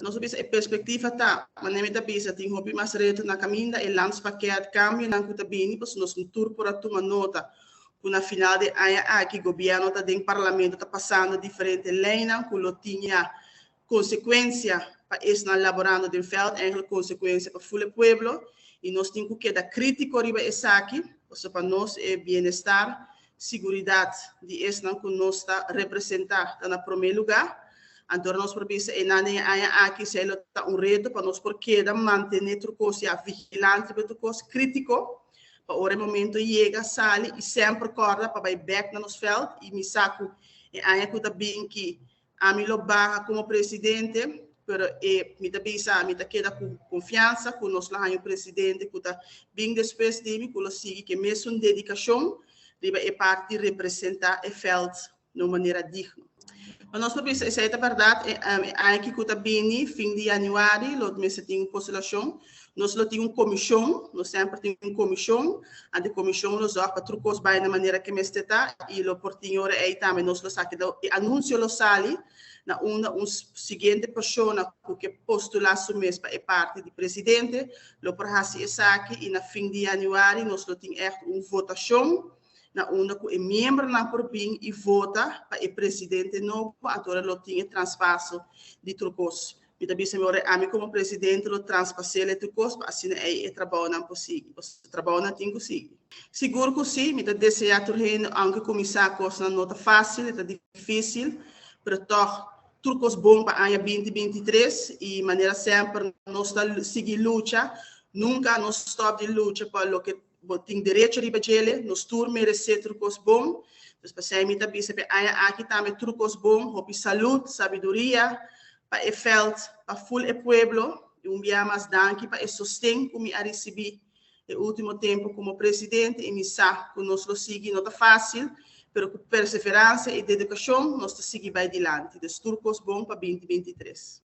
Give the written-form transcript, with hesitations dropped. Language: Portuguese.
Nosso bisa perspectiva tá, mas nem me bisa tem hobby mais reto na caminha e landspaquet cambio na cuta bini, pois nós um tour por uma nota na final de ano aqui o governo tá dentro parlamento tá passando diferente leina, que tinha consequência para estar elaborando do veld, eigenlijk consequência para o pueblo, e nós temos que dar crítico riba essa aqui, para nós é bem-estar, segurança de estar que nós está representar tá na primeiro lugar. Então, nós precisamos aqui se ele está reto para nós porque manter outro coisa vigilante, outro coisa crítico, para o momento chega, sai e sempre corda para ir back na nosso veld e me saco e aí que tá bem que a mim lo barra como presidente, pero me tá bisa, me tá queda com confiança com nós lá o presidente que tá bem depois de mim, que lo sigue que mesmo dedicação, riba é parte representar o veld de uma maneira digna. Mas nós precisamos, essa é a verdade, aqui que está bem, fim de janeiro, nós temos uma postulação, nós temos uma comissão, nós sempre temos uma comissão, a comissão nos dá para trucos bem da maneira que está, e o portinho aí também, nós temos que anúncio lo sali, na uma seguinte pessoa que postular o mês para parte do presidente, lo prahasi essa aqui, e na fim de janeiro, nós temos uma votação, na onda que é membro na Corbin e vota para o presidente novo, agora ele tem transpasso de trucos. E também se a mim como presidente lo transpassei de trucos, assim é trabalho não possível, o trabalho não tem possível. Seguro que sim, me desejar tornar anche começar coisa não tá fácil, tá difícil, mas toch trucos bom para ano 2023 e maneira sempre nós seguir luta, nunca nós stop de luta para o que tem direito de bater, nos tour merecer trucos bom, mas para ser muito bem, sempre aqui também trucos bom, hope saúde, sabedoria, para o veld, para full o pueblo, e dia mais danke para o sustento que me a recebi no último tempo como presidente, e me sabe que nós lo seguir não é fácil, mas com perseverança e dedicação, nós seguir vai adiante, dos trucos bom para 2023.